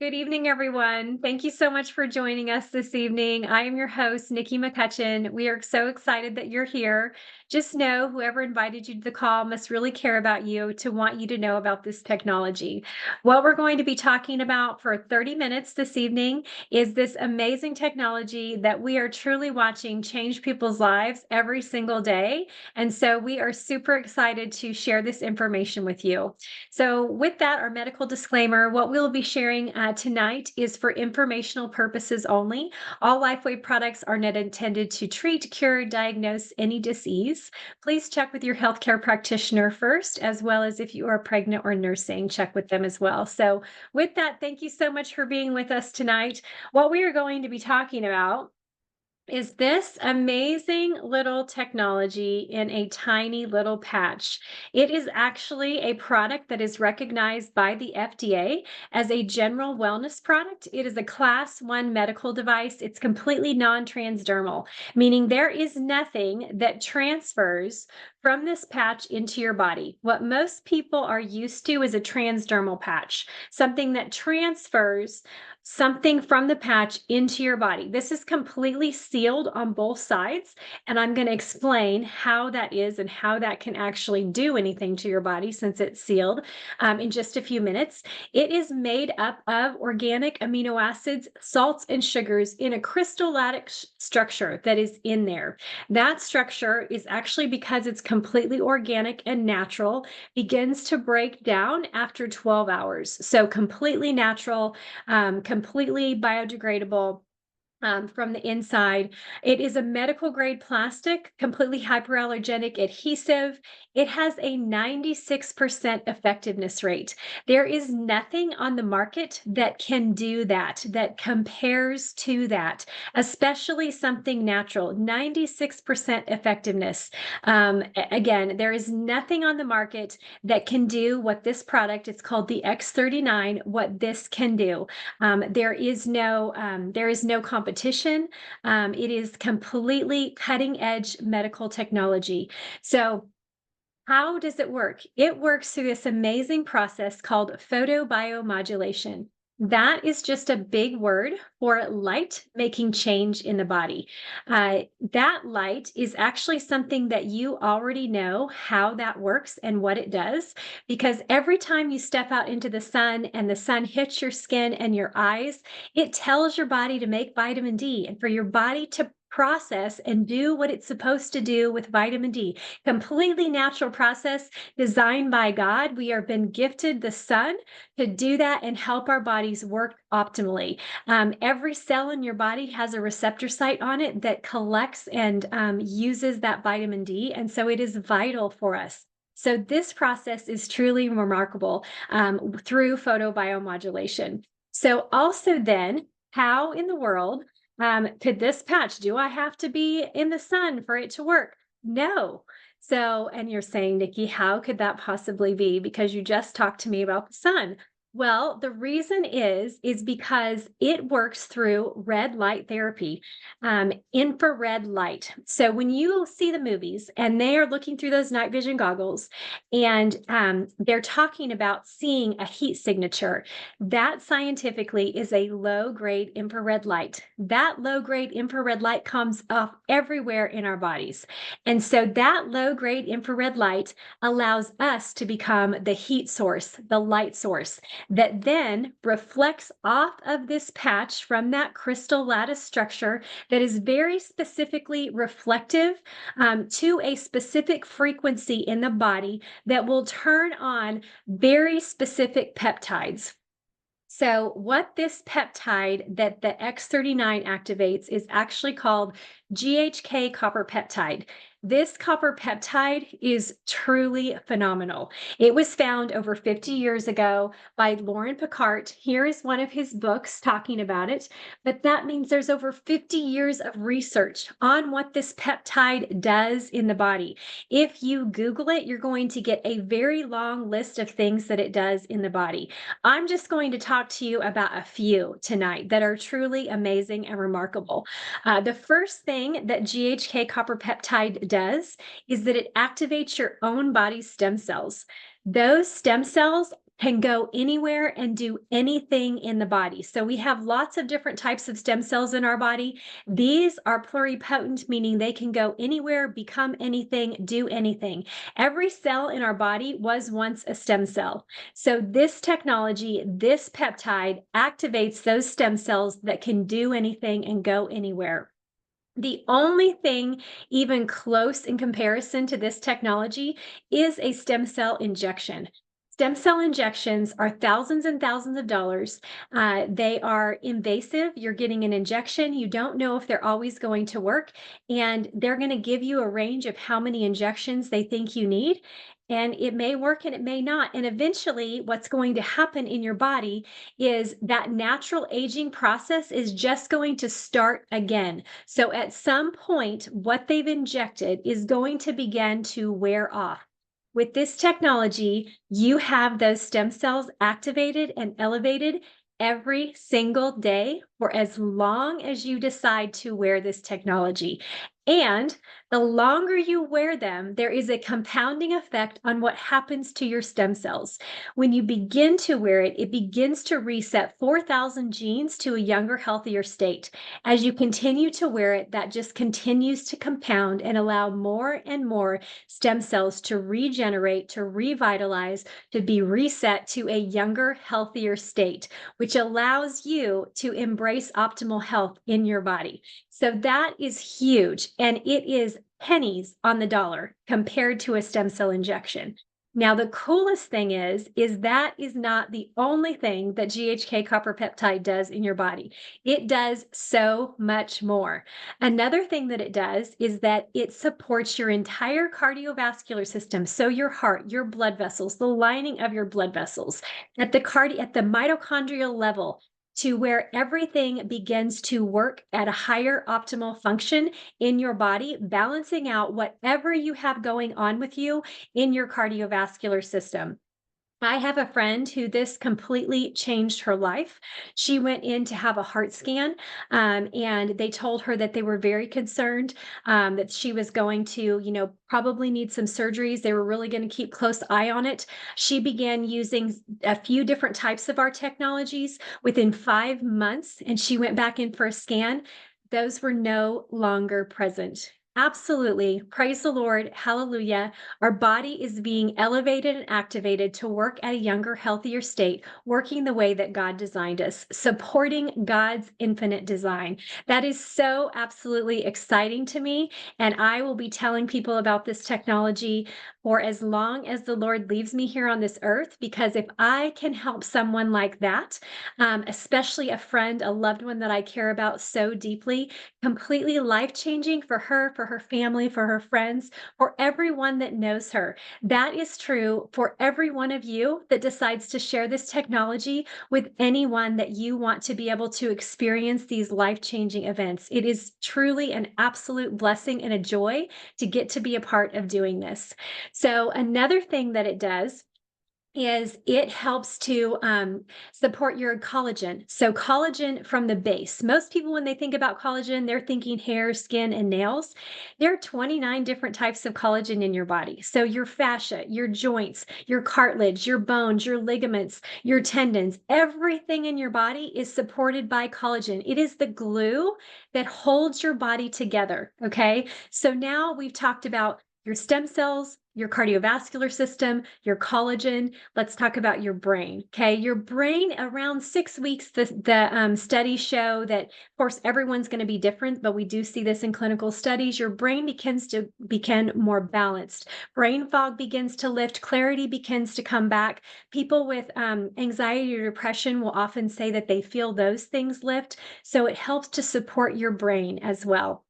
Good evening, everyone. Thank you so much for joining us this evening. I am your host, Nikki McCutchen. We are so excited that you're here. Just know whoever invited you to the call must really care about you to want you to know about this technology. What we're going to be talking about for 30 minutes this evening is this amazing technology that we are truly watching change people's lives every single day. And so we are super excited to share this information with you. So, with that, our medical disclaimer, what we'll be sharing tonight is for informational purposes only. All LifeWave products are not intended to treat, cure, diagnose any disease. Please check with your healthcare practitioner first, as well as if you are pregnant or nursing, check with them as well. So, with that, thank you so much for being with us tonight. What we are going to be talking about is this amazing little technology in a tiny little patch. It is actually a product that is recognized by the FDA as a general wellness product. It is a class 1 medical device. It's completely non-transdermal, meaning there is nothing that transfers from this patch into your body. What most people are used to is a transdermal patch, something that transfers something from the patch into your body. This is completely sealed on both sides, and I'm going to explain how that is and how that can actually do anything to your body since it's sealed in just a few minutes. It is made up of organic amino acids, salts, and sugars in a crystalline structure that is in there. That structure is actually, because it's completely organic and natural, begins to break down after 12 hours. So completely natural, completely biodegradable from the inside. It is a medical grade plastic, completely hyperallergenic adhesive. It has a 96% effectiveness rate. There is nothing on the market that can do that, that compares to that, especially something natural. 96% effectiveness. Again, there is nothing on the market that can do what this product, it's called the X39, what this can do. There is no competition. It is completely cutting edge medical technology. So, how does it work? It works through this amazing process called photobiomodulation. That is just a big word for light making change in the body. That light is actually something that you already know how that works and what it does, because every time you step out into the sun and the sun hits your skin and your eyes, it tells your body to make vitamin D and for your body to process and do what it's supposed to do with vitamin D. Completely natural process designed by God. We have been gifted the sun to do that and help our bodies work optimally. Every cell in your body has a receptor site on it that collects and uses that vitamin D. And so it is vital for us. So this process is truly remarkable through photobiomodulation. So also then, how in the world could this patch, do I have to be in the sun for it to work? No. So, and you're saying, Nikki, how could that possibly be? Because you just talked to me about the sun. Well, the reason is because it works through red light therapy, infrared light. So when you see the movies and they are looking through those night vision goggles and they're talking about seeing a heat signature, that scientifically is a low grade infrared light. That low grade infrared light comes off everywhere in our bodies. And so that low grade infrared light allows us to become the heat source, the light source that then reflects off of this patch from that crystal lattice structure that is very specifically reflective to a specific frequency in the body that will turn on very specific peptides. So, what this peptide that the X39 activates is actually called GHK copper peptide. This copper peptide is truly phenomenal. It was found over 50 years ago by Lauren Picard. Here is one of his books talking about it, but that means there's over 50 years of research on what this peptide does in the body. If you Google it, you're going to get a very long list of things that it does in the body. I'm just going to talk to you about a few tonight that are truly amazing and remarkable. The first thing that GHK copper peptide does is that it activates your own body's stem cells. Those stem cells can go anywhere and do anything in the body. So we have lots of different types of stem cells in our body. These are pluripotent, meaning they can go anywhere, become anything, do anything. Every cell in our body was once a stem cell. So this technology, this peptide activates those stem cells that can do anything and go anywhere. The only thing even close in comparison to this technology is a stem cell injection. Stem cell injections are thousands and thousands of dollars. They are invasive. You're getting an injection. You don't know if they're always going to work, and they're going to give you a range of how many injections they think you need. And it may work and it may not. And eventually, what's going to happen in your body is that natural aging process is just going to start again. So at some point, what they've injected is going to begin to wear off. With this technology, you have those stem cells activated and elevated every single day for as long as you decide to wear this technology. And the longer you wear them, there is a compounding effect on what happens to your stem cells. When you begin to wear it, it begins to reset 4,000 genes to a younger, healthier state. As you continue to wear it, that just continues to compound and allow more and more stem cells to regenerate, to revitalize, to be reset to a younger, healthier state, which allows you to embrace optimal health in your body. So that is huge. And it is pennies on the dollar compared to a stem cell injection. Now, the coolest thing is that is not the only thing that GHK copper peptide does in your body. It does so much more. Another thing that it does is that it supports your entire cardiovascular system. So your heart, your blood vessels, the lining of your blood vessels at the mitochondrial level, to where everything begins to work at a higher optimal function in your body, balancing out whatever you have going on with you in your cardiovascular system. I have a friend who this completely changed her life. She went in to have a heart scan, and they told her that they were very concerned, that she was going to, probably need some surgeries. They were really going to keep close eye on it. She began using a few different types of our technologies within 5 months, and she went back in for a scan. Those were no longer present. Absolutely. Praise the Lord. Hallelujah. Our body is being elevated and activated to work at a younger, healthier state, working the way that God designed us, supporting God's infinite design. That is so absolutely exciting to me. And I will be telling people about this technology for as long as the Lord leaves me here on this earth, because if I can help someone like that, especially a friend, a loved one that I care about so deeply, completely life-changing for her family, for her friends, for everyone that knows her. That is true for every one of you that decides to share this technology with anyone that you want to be able to experience these life-changing events. It is truly an absolute blessing and a joy to get to be a part of doing this. So another thing that it does is it helps to support your collagen. So collagen from the base. Most people, when they think about collagen, they're thinking hair, skin, and nails. There are 29 different types of collagen in your body. So your fascia, your joints, your cartilage, your bones, your ligaments, your tendons, everything in your body is supported by collagen. It is the glue that holds your body together, okay? So now we've talked about your stem cells, your cardiovascular system, your collagen. Let's talk about your brain. Okay, your brain, around 6 weeks, the studies show that, of course, everyone's going to be different, but we do see this in clinical studies. Your brain begins to become more balanced. Brain fog begins to lift. Clarity begins to come back. People with anxiety or depression will often say that they feel those things lift. So it helps to support your brain as well.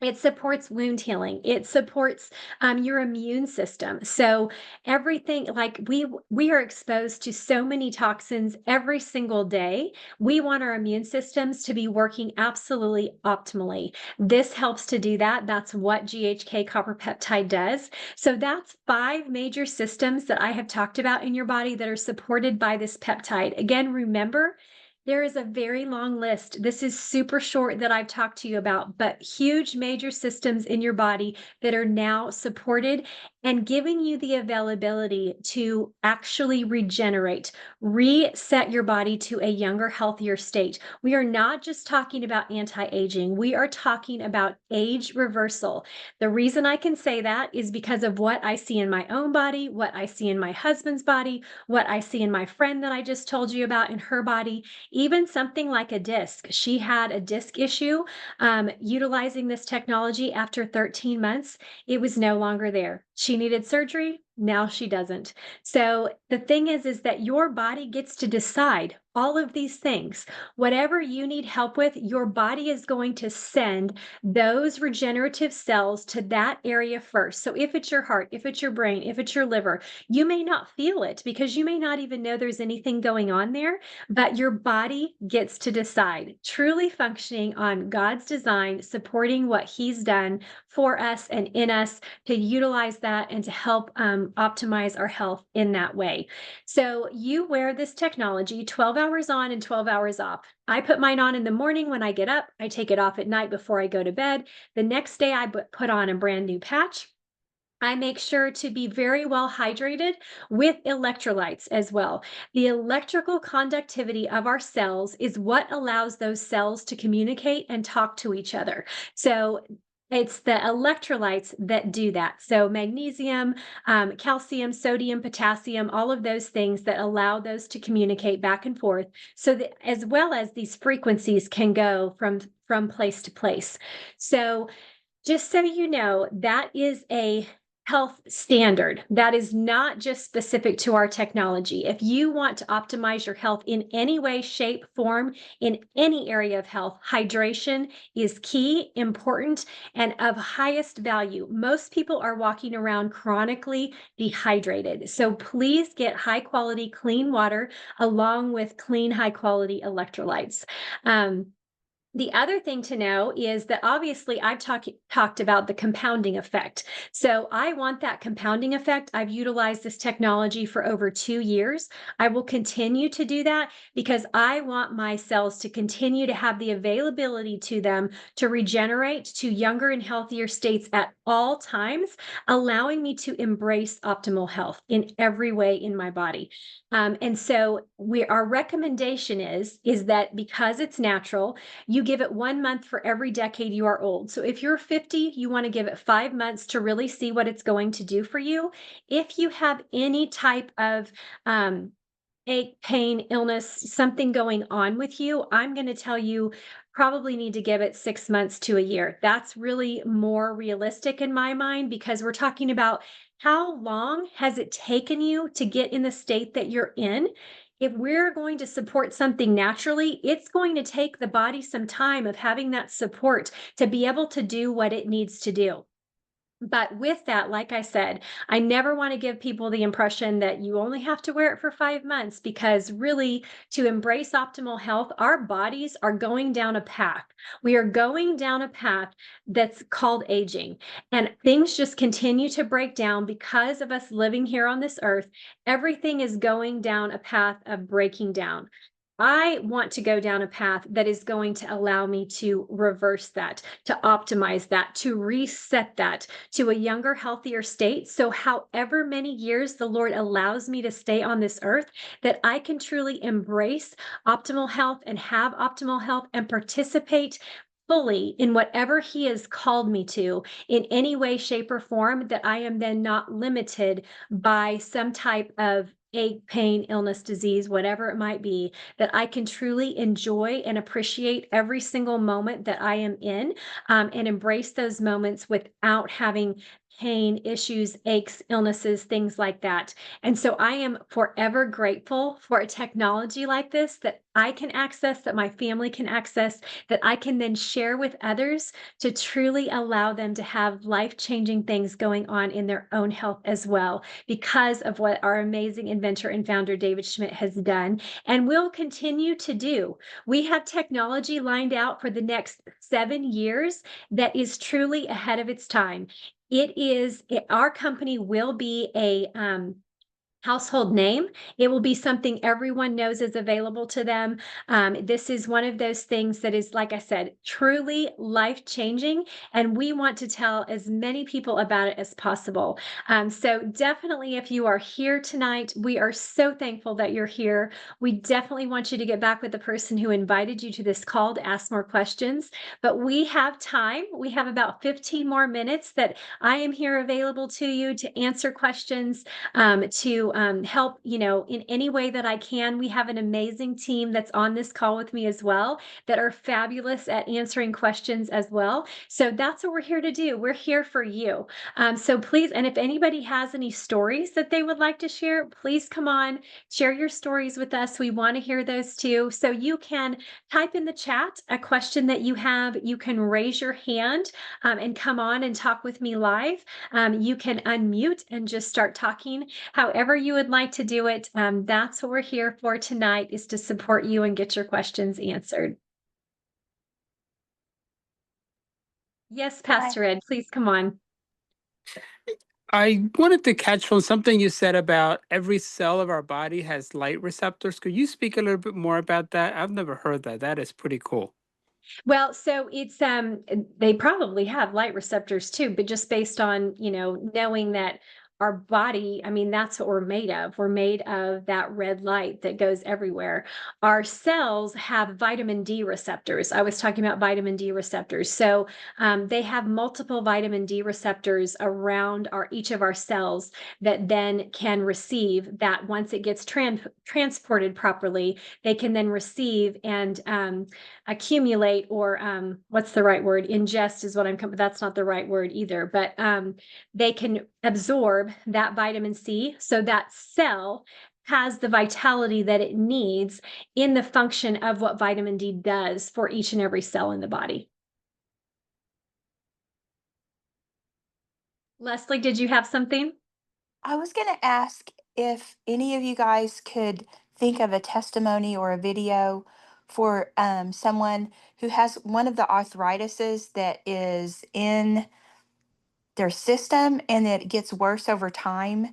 It supports wound healing. It supports your immune system. So everything, like we are exposed to so many toxins every single day. We want our immune systems to be working absolutely optimally. This helps to do that. That's what GHK copper peptide does. So that's 5 major systems that I have talked about in your body that are supported by this peptide. Again, remember, there is a very long list. This is super short that I've talked to you about, but huge major systems in your body that are now supported and giving you the availability to actually regenerate, reset your body to a younger, healthier state. We are not just talking about anti aging, we are talking about age reversal. The reason I can say that is because of what I see in my own body, what I see in my husband's body, what I see in my friend that I just told you about in her body, even something like a disc. She had a disc issue. Utilizing this technology after 13 months, it was no longer there. She needed surgery. Now she doesn't. So the thing is that your body gets to decide all of these things. Whatever you need help with, your body is going to send those regenerative cells to that area first. So if it's your heart, if it's your brain, if it's your liver, you may not feel it because you may not even know there's anything going on there, but your body gets to decide. Truly functioning on God's design, supporting what He's done for us and in us to utilize that and to help optimize our health in that way. So you wear this technology 12 hours on and 12 hours off. I put mine on in the morning when I get up. I take it off at night before I go to bed. The next day, I put on a brand new patch. I make sure to be very well hydrated with electrolytes as well. The electrical conductivity of our cells is what allows those cells to communicate and talk to each other. So it's the electrolytes that do that. So magnesium, calcium, sodium, potassium, all of those things that allow those to communicate back and forth. So that as well as these frequencies can go from place to place. So just so you know, that is a health standard. That is not just specific to our technology. If you want to optimize your health in any way, shape, form, in any area of health, hydration is key, important, and of highest value. Most people are walking around chronically dehydrated. So please get high quality, clean water along with clean, high quality electrolytes. The other thing to know is that obviously I've talked about the compounding effect. So I want that compounding effect. I've utilized this technology for over 2 years. I will continue to do that because I want my cells to continue to have the availability to them to regenerate to younger and healthier states at all times, allowing me to embrace optimal health in every way in my body. And so our recommendation is that because it's natural, you give it 1 month for every decade you are old. So if you're 50, you want to give it 5 months to really see what it's going to do for you. If you have any type of ache, pain, illness, something going on with you, I'm going to tell you probably need to give it 6 months to a year. That's really more realistic in my mind because we're talking about how long has it taken you to get in the state that you're in? If we're going to support something naturally, it's going to take the body some time of having that support to be able to do what it needs to do. But with that, like I said, I never want to give people the impression that you only have to wear it for 5 months because really, to embrace optimal health, our bodies are going down a path. We are going down a path that's called aging, and things just continue to break down because of us living here on this earth. Everything is going down a path of breaking down. I want to go down a path that is going to allow me to reverse that, to optimize that, to reset that to a younger, healthier state. So, however many years the Lord allows me to stay on this earth, that I can truly embrace optimal health and have optimal health and participate fully in whatever He has called me to in any way, shape, or form, that I am then not limited by some type of ache, pain, illness, disease, whatever it might be, that I can truly enjoy and appreciate every single moment that I am in, and embrace those moments without having pain, issues, aches, illnesses, things like that. And so I am forever grateful for a technology like this that I can access, that my family can access, that I can then share with others to truly allow them to have life changing things going on in their own health as well, because of what our amazing inventor and founder David Schmidt has done and will continue to do. We have technology lined out for the next 7 years that is truly ahead of its time. Our company will be household name. It will be something everyone knows is available to them. This is one of those things that is, like I said, truly life changing. And we want to tell as many people about it as possible. So, definitely, if you are here tonight, we are so thankful that you're here. We definitely want you to get back with the person who invited you to this call to ask more questions. But we have time. We have about 15 more minutes that I am here available to you to answer questions, to help, in any way that I can. We have an amazing team that's on this call with me as well that are fabulous at answering questions as well. So that's what we're here to do. We're here for you. So please, and if anybody has any stories that they would like to share, please come on, share your stories with us. We want to hear those too. So you can type in the chat a question that you have. You can raise your hand and come on and talk with me live. You can unmute and just start talking. However you would like to do it, that's what we're here for tonight, is to support you and get your questions answered. Yes, Hi. Pastor Ed, please come on. I wanted to catch on something you said about every cell of our body has light receptors. Could you speak a little bit more about that? I've never heard that. That is pretty cool. Well, so it's they probably have light receptors too, but just based on, knowing that our body, I mean, that's what we're made of. We're made of that red light that goes everywhere. Our cells have vitamin D receptors. I was talking about vitamin D receptors. So they have multiple vitamin D receptors around each of our cells that then can receive that. Once it gets transported properly, they can then receive and accumulate, or what's the right word? Ingest is what that's not the right word either, but they can absorb that vitamin C so that cell has the vitality that it needs in the function of what vitamin D does for each and every cell in the body. Leslie, did you have something? I was going to ask if any of you guys could think of a testimony or a video for someone who has one of the arthritises that is in their system and that it gets worse over time.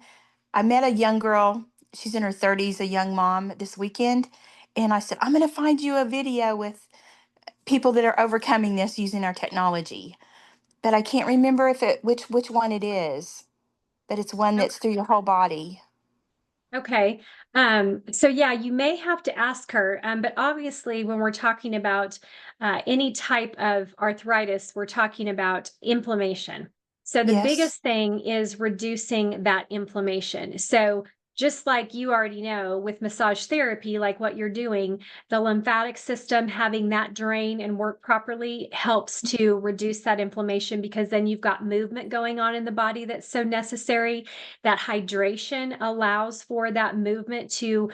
I met a young girl, she's in her 30s, a young mom this weekend, and I said, I'm going to find you a video with people that are overcoming this using our technology. But I can't remember if which one it is, but it's one that's through your whole body. Okay. So yeah, you may have to ask her, but obviously when we're talking about any type of arthritis, we're talking about inflammation. So the Yes. biggest thing is reducing that inflammation. So just like you already know with massage therapy, like what you're doing, the lymphatic system having that drain and work properly helps to reduce that inflammation, because then you've got movement going on in the body that's so necessary. That hydration allows for that movement to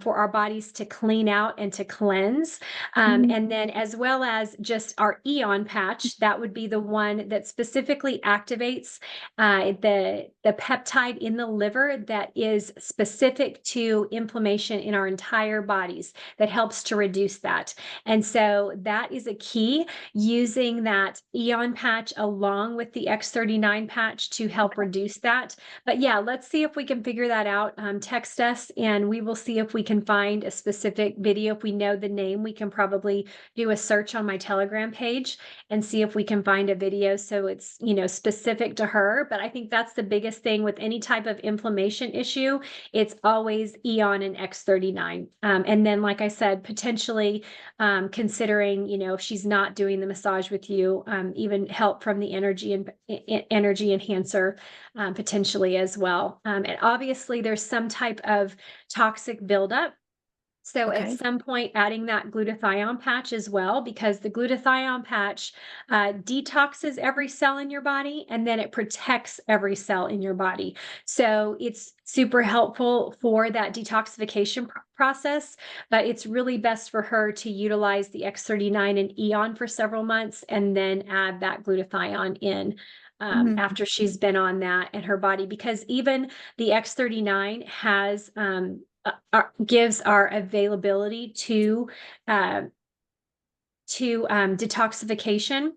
for our bodies to clean out and to cleanse. Mhm. And then, as well as just our Eon patch, that would be the one that specifically activates the peptide in the liver that is specific to inflammation in our entire bodies, that helps to reduce that. And so that is a key, using that Eon patch along with the X39 patch to help reduce that. But yeah, let's see if we can figure that out. Text us and we will see if we can find a specific video. If we know the name, we can probably do a search on my Telegram page and see if we can find a video so it's, specific to her. But I think that's the biggest thing with any type of inflammation issue. It's always Eon and X39. And then, like I said, potentially considering, if she's not doing the massage with you, even help from the energy enhancer potentially as well. And obviously, there's some type of toxic buildup. So at Okay. some point, adding that glutathione patch as well, because the glutathione patch detoxes every cell in your body, and then it protects every cell in your body. So it's super helpful for that detoxification process, but it's really best for her to utilize the X39 and Eon for several months and then add that glutathione in. Mhm. After she's been on that in her body, because even the X39 has gives our availability to detoxification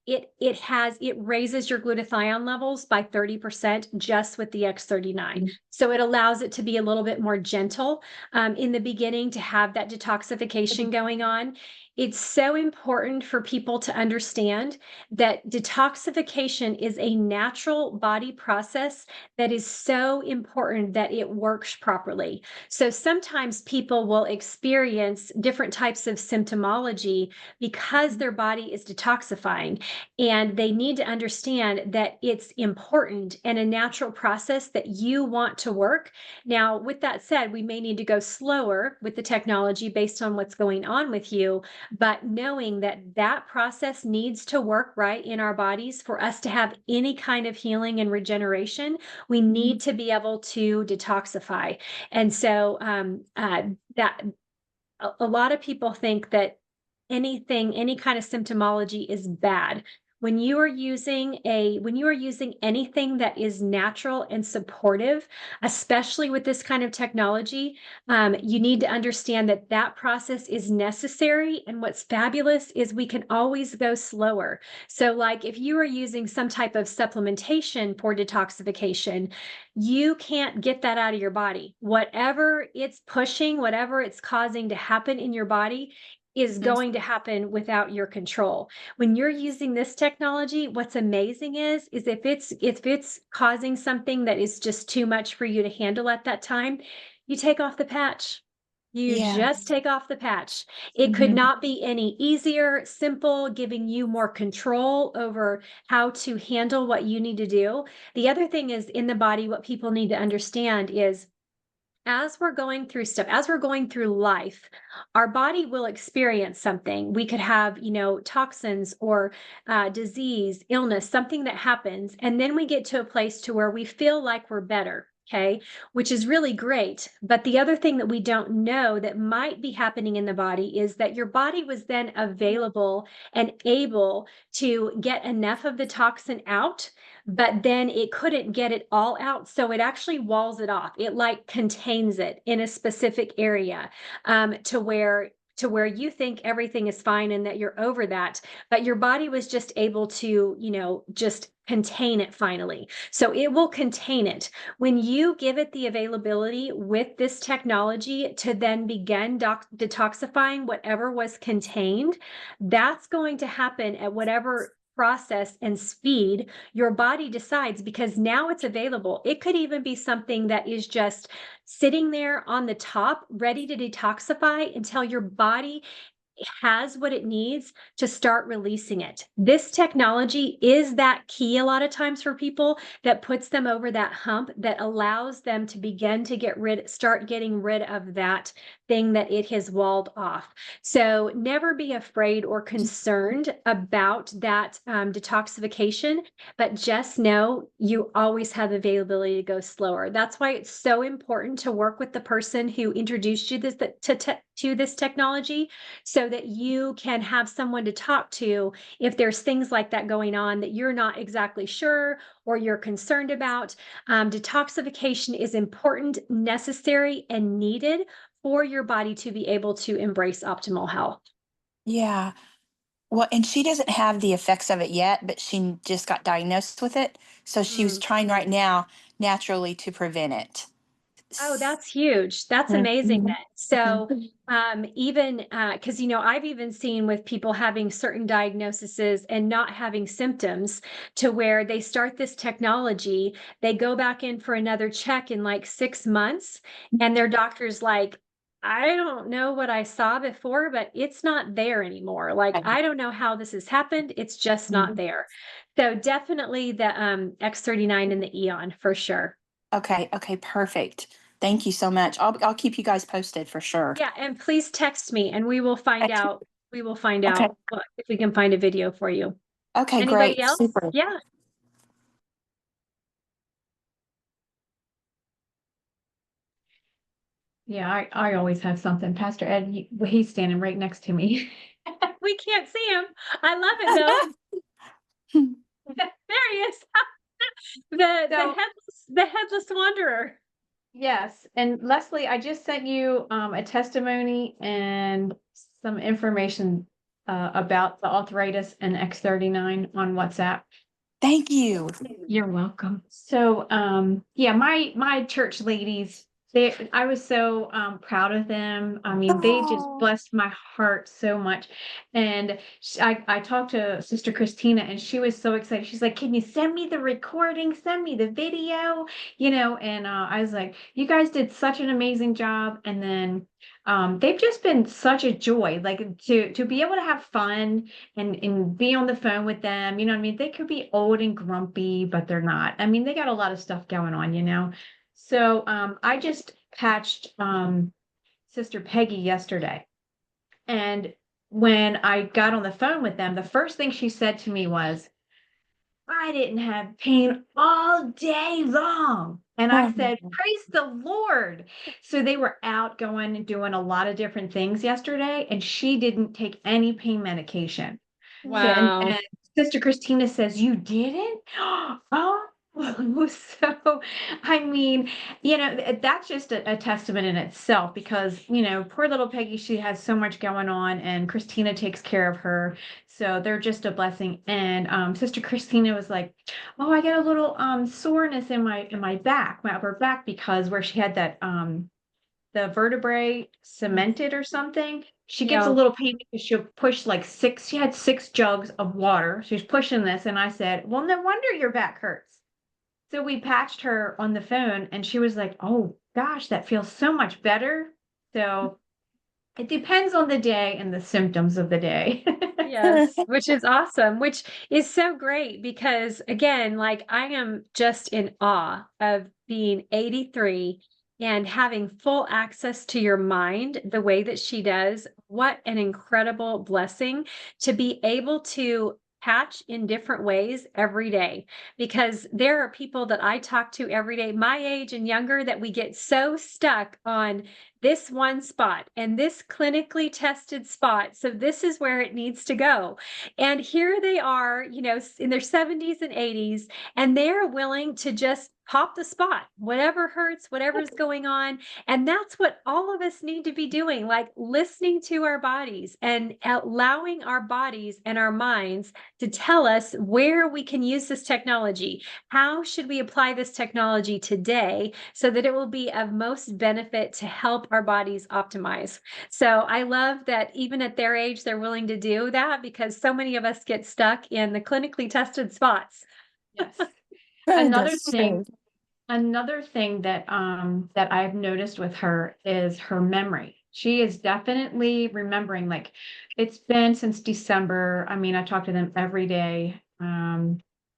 it raises your glutathione levels by 30% just with the X39. So it allows it to be a little bit more gentle in the beginning, to have that detoxification going on. It's so important for people to understand that detoxification is a natural body process that is so important that it works properly. So sometimes people will experience different types of symptomology because their body is detoxifying, and they need to understand that it's important and a natural process that you want to work. Now, with that said, we may need to go slower with the technology based on what's going on with you, but knowing that that process needs to work right in our bodies for us to have any kind of healing and regeneration, we need to be able to detoxify. And so that a lot of people think that any kind of symptomology is bad. When you are using anything that is natural and supportive, especially with this kind of technology, you need to understand that that process is necessary. And what's fabulous is we can always go slower. So like if you are using some type of supplementation for detoxification, you can't get that out of your body. Whatever it's pushing, whatever it's causing to happen in your body, is going to happen without your control. When you're using this technology, what's amazing is if it's causing something that is just too much for you to handle at that time, you take off the patch. You Yeah. just take off the patch. It could not be any easier, simple, giving you more control over how to handle what you need to do. The other thing is in the body, what people need to understand is as we're going through stuff, as we're going through life, our body will experience something. We could have, toxins or disease, illness, something that happens. And then we get to a place to where we feel like we're better. Okay, which is really great. But the other thing that we don't know that might be happening in the body is that your body was then available and able to get enough of the toxin out, but then it couldn't get it all out. So it actually walls it off. It like contains it in a specific area to where you think everything is fine and that you're over that, but your body was just able to, just contain it finally. So it will contain it. When you give it the availability with this technology to then begin detoxifying whatever was contained, that's going to happen at whatever process and speed your body decides, because now it's available. It could even be something that is just sitting there on the top, ready to detoxify until your body has what it needs to start releasing it. This technology is that key a lot of times for people that puts them over that hump, that allows them to begin to start getting rid of that thing that it has walled off. So never be afraid or concerned about that detoxification, but just know you always have availability to go slower. That's why it's so important to work with the person who introduced you to this technology, so that you can have someone to talk to if there's things like that going on that you're not exactly sure or you're concerned about. Detoxification is important, necessary, and needed for your body to be able to embrace optimal health. Yeah. Well, and she doesn't have the effects of it yet, but she just got diagnosed with it. So she was Mm. trying right now naturally to prevent it. Oh, that's huge. That's amazing then. So, even because I've even seen with people having certain diagnoses and not having symptoms, to where they start this technology, they go back in for another check in like 6 months, and their doctor's like, I don't know what I saw before, but it's not there anymore. Like, I don't know how this has happened. It's just not there. So definitely the X39 and the Eon for sure. Okay. Okay. Perfect. Thank you so much. I'll keep you guys posted for sure. Yeah, and please text me and we will find Okay. out. We will find Okay. out if we can find a video for you. Okay. Anybody Great. else? Super. Yeah. Yeah, I always have something. Pastor Ed, he's standing right next to me. We can't see him. I love it though. There he is. So- The headless wanderer. Yes, and Leslie, I just sent you a testimony and some information about the arthritis and X39 on WhatsApp. Thank you. You're welcome. So, yeah, my church ladies, I was so proud of them. I mean, they just Oh, blessed my heart so much. And I talked to Sister Christina, and she was so excited. She's like, "Can you send me the recording? Send me the video?" And I was like, "You guys did such an amazing job." And then they've just been such a joy, like to be able to have fun and be on the phone with them. You know what I mean? They could be old and grumpy, but they're not. I mean, they got a lot of stuff going on. So I just patched Sister Peggy yesterday. And when I got on the phone with them, the first thing she said to me was, "I didn't have pain all day long." And I said, "Praise the Lord." So they were out going and doing a lot of different things yesterday, and she didn't take any pain medication. So, Wow. and Sister Christina says, "You didn't?" Oh, so I mean, that's just a testament in itself because, poor little Peggy, she has so much going on, and Christina takes care of her. So they're just a blessing. And Sister Christina was like, "Oh, I get a little soreness in my back, my upper back, because where she had that the vertebrae cemented or something. She gets a Yeah. little pain because she'll push like she had 6 jugs of water. She's pushing this. And I said, "Well, no wonder your back hurts." So we patched her on the phone and she was like, "Oh gosh, that feels so much better." So it depends on the day and the symptoms of the day. Yes, which is awesome, which is so great because again, like I am just in awe of being 83 and having full access to your mind the way that she does. What an incredible blessing to be able to patch in different ways every day because there are people that I talk to every day, my age and younger, that we get so stuck on this one spot and this clinically tested spot. So this is where it needs to go. And here they are, in their 70s and 80s, and they're willing to just pop the spot, whatever hurts, whatever's going on. And that's what all of us need to be doing, like listening to our bodies and allowing our bodies and our minds to tell us where we can use this technology. How should we apply this technology today so that it will be of most benefit to help our bodies optimize? So I love that even at their age, they're willing to do that because so many of us get stuck in the clinically tested spots. Yes. Another that's thing true. Another thing that I've noticed with her is her memory. She is definitely remembering, like, it's been since December. I mean, I talk to them every day.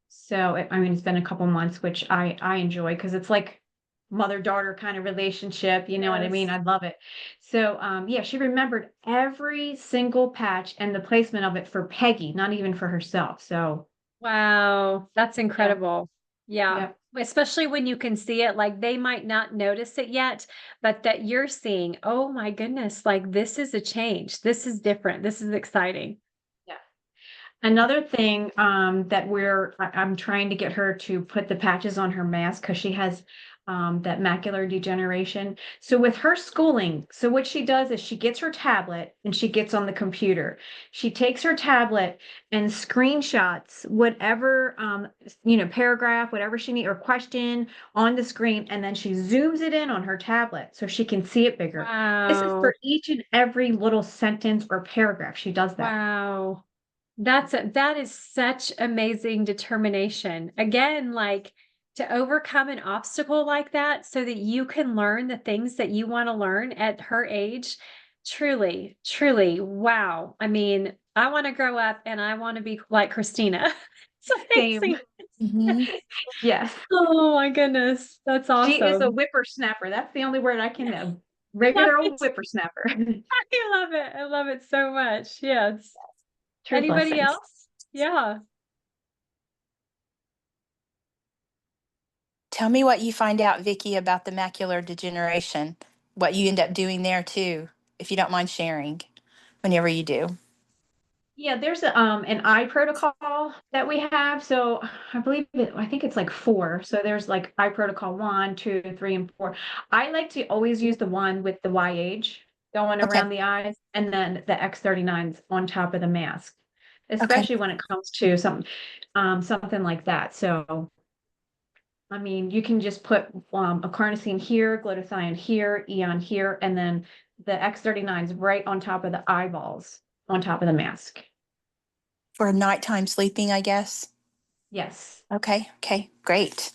So I mean, it's been a couple months, which I enjoy because it's like mother-daughter kind of relationship, you know what I mean? Yes. I love it. So yeah, she remembered every single patch and the placement of it for Peggy, not even for herself. So Wow, that's yeah, incredible. Yeah, yeah. especially when you can see it, like they might not notice it yet, but that you're seeing, oh my goodness, like this is a change. This is different. This is exciting. Yeah. Another thing that I'm trying to get her to put the patches on her mask because she has that macular degeneration. So with her schooling, so what she does is she gets her tablet and she gets on the computer. She takes her tablet and screenshots whatever paragraph, whatever she need or question on the screen, and then she zooms it in on her tablet so she can see it bigger. This is Wow. for each and every little sentence or paragraph. She does that. Wow. That is such amazing determination. Again, like to overcome an obstacle like that so that you can learn the things that you want to learn at her age. Truly, truly, wow. I mean, I want to grow up and I want to be like Christina. It's Same. amazing. Mhm. Yes. Oh my goodness. That's She is a awesome. whippersnapper. That's the only word I can know. Love Regular old it. whippersnapper. I love it. I love it so much. Yes. True Anybody blessings. else? Yeah. Tell me what you find out, Vicky, about the macular degeneration, what you end up doing there too, if you don't mind sharing whenever you do. Yeah, there's an eye protocol that we have. So I think it's like 4. So there's like eye protocol 1, 2, 3, and 4. I like to always use the one with the Y age. going Okay. around the eyes, and then the X39s on top of the mask, Okay. especially when it comes to something like that. So, I mean, you can just put a carnosine here, glutathione here, eon here, and then the X39s right on top of the eyeballs, on top of the mask. For nighttime sleeping, I guess. Yes. Okay. Okay. Great.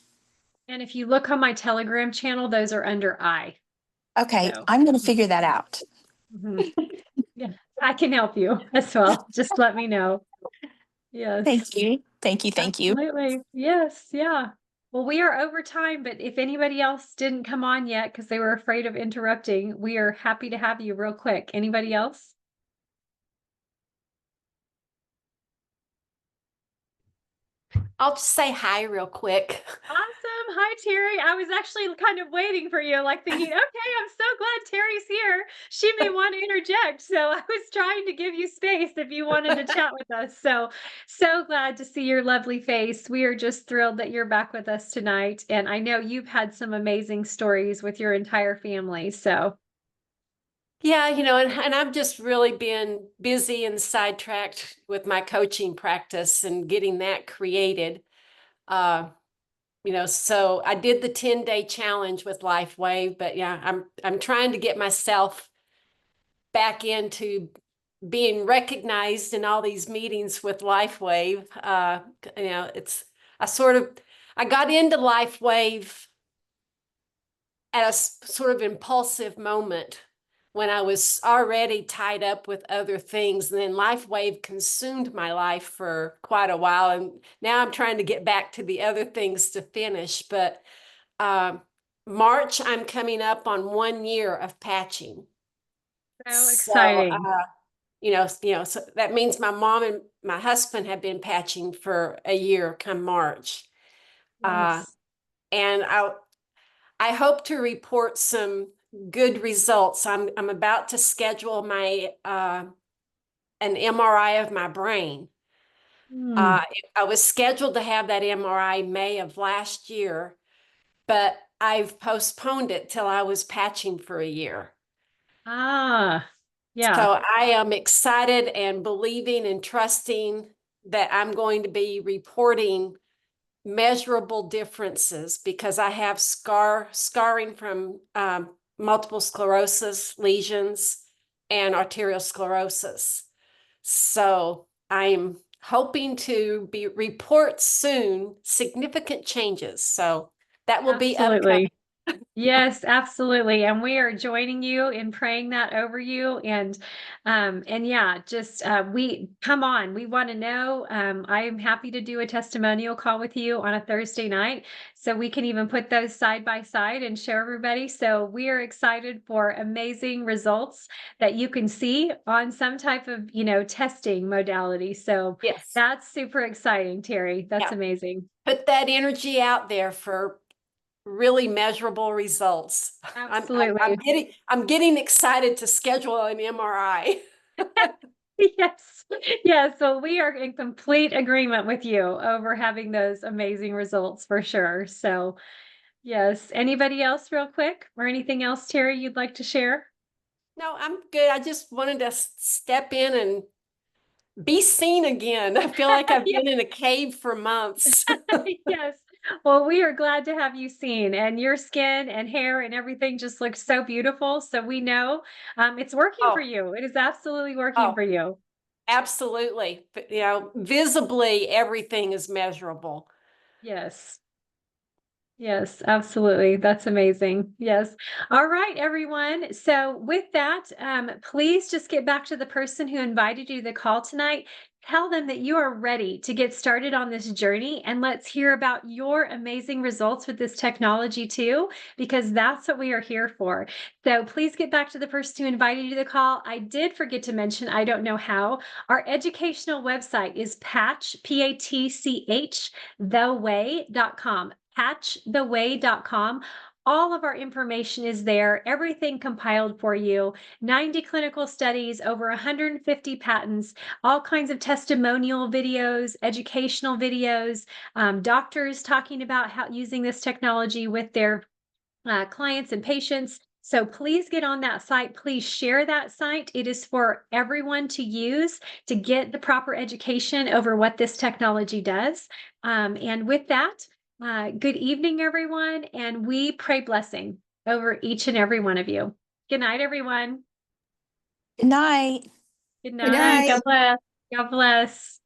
And if you look on my Telegram channel, those are under I. Okay. So, I'm going to figure that out. mhm. Yeah, I can help you as well. Just let me know. Yes, Thank you. Thank you. Thank you. absolutely. Yes, yeah. Well, we are over time, but if anybody else didn't come on yet because they were afraid of interrupting, we are happy to have you real quick. Anybody else? I'll just say hi real quick. Awesome. Hi, Terry. I was actually kind of waiting for you, like thinking, okay, I'm so glad Terry's here. She may want to interject. So I was trying to give you space if you wanted to chat with us. So, so glad to see your lovely face. We are just thrilled that you're back with us tonight. And I know you've had some amazing stories with your entire family. So, Yeah, and I've just really been busy and sidetracked with my coaching practice and getting that created. Uh, so I did the 10-day challenge with LifeWave, but yeah, I'm trying to get myself back into being recognized in all these meetings with LifeWave. I got into LifeWave at a sort of impulsive moment when I was already tied up with other things. And then LifeWave consumed my life for quite a while. And now I'm trying to get back to the other things to finish. But March, I'm coming up on 1 year of patching. so So, exciting. so that means my mom and my husband have been patching for a year come March. Yes. And I hope to report some good results. I'm about to schedule my an MRI of my brain. Hmm. I was scheduled to have that MRI May of last year, but I've postponed it till I was patching for a year. Ah, yeah, So I am excited and believing and trusting that I'm going to be reporting measurable differences because I have scarring from multiple sclerosis lesions and arteriosclerosis. So I'm hoping to report soon significant changes. So that will be upcoming. absolutely. Yes, absolutely. And we are joining you in praying that over you. And yeah, just we come on. We want to know. I am happy to do a testimonial call with you on a Thursday night. So we can even put those side by side and share everybody. So we are excited for amazing results that you can see on some type of, testing modality. So Yes. that's super exciting, Terry. That's Yeah. amazing. Put that energy out there for really measurable results. Absolutely. I'm getting excited to schedule an MRI. Yes. Yes. So we are in complete agreement with you over having those amazing results for sure. So, yes. Anybody else, real quick, or anything else, Terry, you'd like to share? No, I'm good. I just wanted to step in and be seen again. I feel like I've Yeah. been in a cave for months. Yes. Well, we are glad to have you seen, and your skin and hair and everything just looks so beautiful. So we know it's working for Oh, you. It is absolutely working oh, for you. absolutely. But, visibly everything is measurable. Yes. Yes, absolutely. That's amazing. Yes. All right, everyone. So, with that, please just get back to the person who invited you to the call tonight. Tell them that you are ready to get started on this journey, and let's hear about your amazing results with this technology too, because that's what we are here for. So, please get back to the person who invited you to the call. I did forget to mention, I don't know how, our educational website is PATCH, theway.com. Patchtheway.com. All of our information is there, everything compiled for you, 90 clinical studies, over 150 patents, all kinds of testimonial videos, educational videos, doctors talking about how using this technology with their clients and patients. So please get on that site. Please share that site. It is for everyone to use to get the proper education over what this technology does. And with that, good evening, everyone. And we pray blessing over each and every one of you. Good night, everyone. Good night. Good Good night. night. God bless. God bless.